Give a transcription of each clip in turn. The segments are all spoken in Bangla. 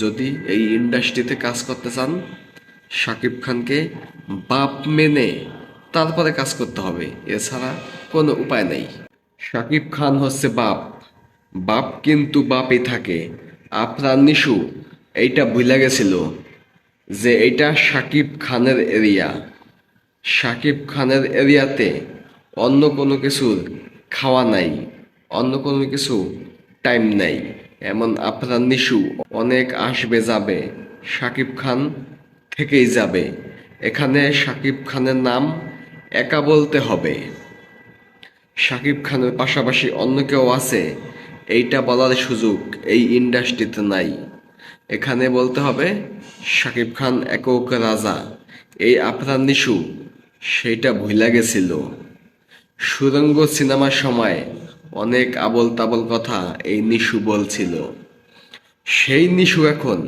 যদি এই ইন্ডাস্ট্রিতে কাজ করতে চান, শাকিব খানকে বাপ মেনে তারপরে কাজ করতে হবে, এছাড়া কোনো উপায় নেই। শাকিব খান হচ্ছে বাপ, বাপ কিন্তু বাপই থাকে। আপনার নিশু এইটা ভুলে গেছিল যে এইটা শাকিব খানের এরিয়া। শাকিব খানের এরিয়াতে অন্য কোনো কিছুর খাওয়া নাই, অন্য কোনো কিছু টাইম নাই। এমন আপনার নিশু অনেক আসবে যাবে, শাকিব খান থেকেই যাবে। এখানে শাকিব খানের নাম একা বলতে হবে। শাকিব খানের পাশাপাশি অন্য কেউ আছে এইটা বলার সুযোগ এই ইন্ডাস্ট্রিতে নাই। এখানে বলতে হবে শাকিব খান একক রাজা। এই আপনার নিশু সেইটা ভুলে গেছিল। সুরঙ্গ সিনেমার সময় অনেক আবল তাবল কথা এই নিশু বলছিল। সেই নিশু এখন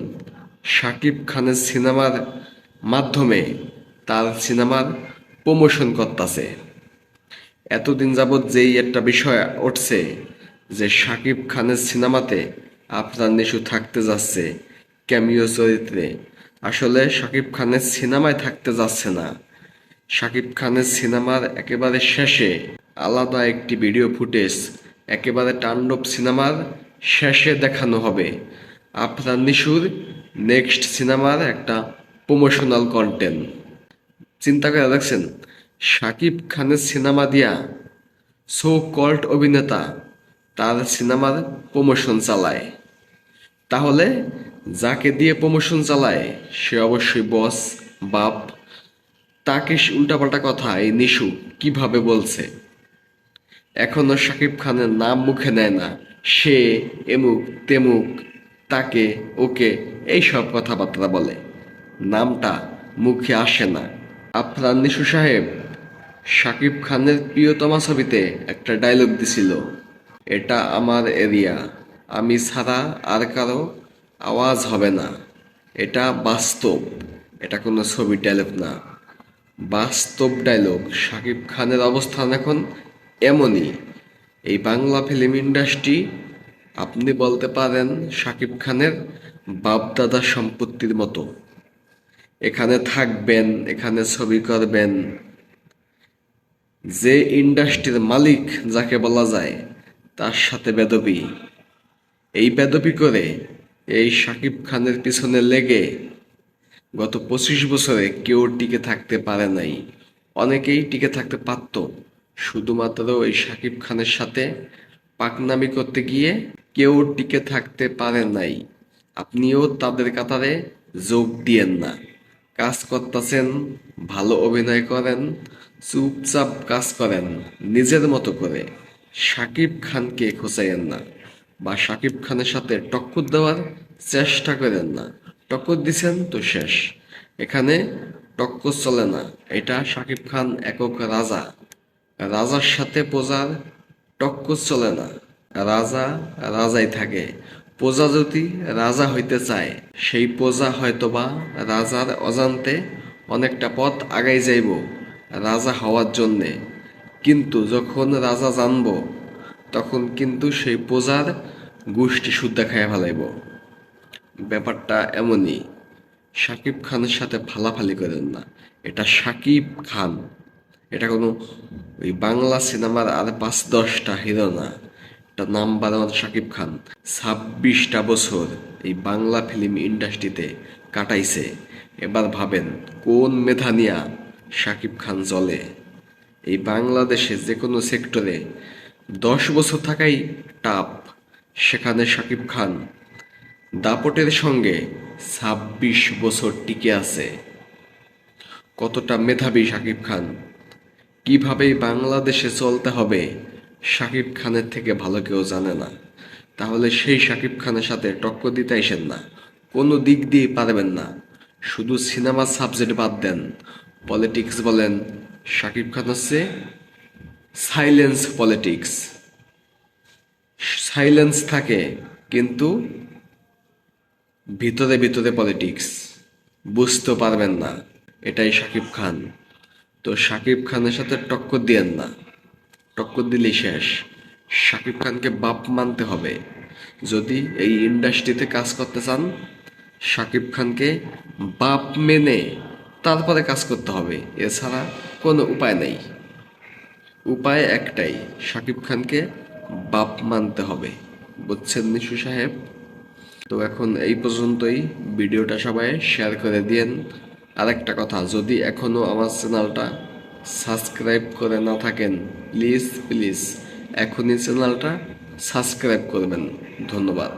শাকিব খানের সিনেমার মাধ্যমে তার সিনেমার প্রমোশন করতেছে। এতদিন যাবৎ যেই একটা বিষয় উঠছে যে শাকিব খানের সিনেমাতে আপনার নিশু থাকতে যাচ্ছে ক্যামিও চরিত্রে, আসলে শাকিব খানের সিনেমায় থাকতে যাচ্ছে না। শাকিব খানের সিনেমার একেবারে শেষে আলাদা একটি ভিডিও ফুটেজ, একেবারে তাণ্ডব সিনেমার শেষে দেখানো হবে আপনার নিশুর নেক্সট সিনেমার একটা প্রমোশনাল কন্টেন্ট। চিন্তা করে দেখছেন, শাকিব খানের সিনেমা দিয়া সো কল্ড অভিনেতা তার সিনেমার প্রমোশন চালায়। তাহলে যাকে দিয়ে প্রমোশন চালায় সে অবশ্যই বস, বাপ। তাকে উল্টাপাল্টা কথা এই নিশু কিভাবে বলছে? এখনো শাকিব খানের নাম মুখে নেয় না। সে এমুক তেমুক, তাকে ওকে এইসব কথাবার্তা বলে, নামটা মুখে আসে না। আপনার নিশু সাহেব শাকিব খানের প্রিয়তমা ছবিতে একটা ডায়লগ দিছিল, এটা আমার এরিয়া, আমি ছাড়া আর কারো আওয়াজ হবে না। এটা বাস্তব, এটা কোনো ছবির ডায়লগ না, বাস্তব ডায়লগ। শাকিব খানের অবস্থান এখন এমনই। এই বাংলা ফিল্ম ইন্ডাস্ট্রি আপনি বলতে পারেন শাকিব খানের বাপদাদা সম্পত্তির মতো। এখানে থাকবেন, এখানে ছবি করবেন, যে ইন্ডাস্ট্রির মালিক যাকে বলা যায় তার সাথে বেদবি। এই বেদবি করে এই শাকিব খানের পিছনে লেগে গত 25 বছরে কেউ টিকে থাকতে পারে নাই। অনেকেই টিকে থাকতে পারত, শুধুমাত্র এই শাকিব খানের সাথে পাকনামি করতে গিয়ে কেউ টিকে থাকতে পারে নাই। আপনিও তাদের কাতারে যোগ দিয়েন না। কাজ করতেছেন, ভালো অভিনয় করেন, চুপচাপ কাজ করেন নিজের মতো করে। শাকিব খানকে খোঁচাইয়েন না, বা শাকিব খানের সাথে টক্কর দেওয়ার চেষ্টা করেন না। টক্কর দিছেন তো শেষ, এখানে টক্কর চলে না। এটা শাকিব খান একক রাজা, রাজার সাথে প্রজার টক্কর চলে না। রাজা রাজাই থাকে। প্রজা যদি রাজা হইতে চায়, সেই প্রজা হয়তোবা রাজার অজান্তে অনেকটা পথ আগাই যাইব রাজা হওয়ার জন্যে, কিন্তু যখন রাজা জানব তখন কিন্তু সেই প্রজার গোষ্ঠী শুদ্ধা খাইয়া ফেলাইব। ব্যাপারটা এমনই। শাকিব খানের সাথে ফালাফালি করেন না, এটা শাকিব খান, এটা কোনো ওই বাংলা সিনেমার আর 5-10টা হিরো না। এটা নাম্বার ওয়ান শাকিব খান। 26টা বছর এই বাংলা ফিল্ম ইন্ডাস্ট্রিতে কাটাইছে। এবার ভাবেন কোন মেধা নিয়া শাকিব খান চলে। এই বাংলাদেশে যে কোনো সেক্টরে 10 বছর থাকাই টাফ, সেখানে শাকিব খান দাপটের সঙ্গে 26 বছর টিকে আছে। কতটা মেধাবী শাকিব খান! কিভাবে বাংলাদেশে চলতে হবে শাকিব খানের থেকে ভালো কেউ জানে না। তাহলে সেই শাকিব খানের সাথে টক্কর দিতে আইসেন না, কোনো দিক দিয়ে পারবেন না। শুধু সিনেমা সাবজেক্ট বাদ দেন, পলিটিক্স বলেন, শাকিব খান হচ্ছে সাইলেন্স পলিটিক্স। সাইলেন্স থাকে কিন্তু ভিতরে ভিতরে পলিটিক্স, বুঝতে পারবেন না। এটাই শাকিব খান। তো শাকিব খানের সাথে টক্কর দিয়েন না, টক্কর দিলেই শেষ। শাকিব খানকে বাপ মানতে হবে। যদি এই ইন্ডাস্ট্রিতে কাজ করতে চান, শাকিব খানকে বাপ মেনে তারপরে কাজ করতে হবে, এছাড়া কোনো উপায় নেই। উপায় একটাই, শাকিব খানকে বাপ মানতে হবে। বুঝছেন নিশু সাহেব? তো এখন এই পর্যন্তই, ভিডিওটা সবাই শেয়ার করে দিয়েন। আরেকটা কথা, যদি এখনও আমার চ্যানেলটা সাবস্ক্রাইব করে না থাকেন, প্লিজ প্লিজ এখনই চ্যানেলটা সাবস্ক্রাইব করবেন। ধন্যবাদ।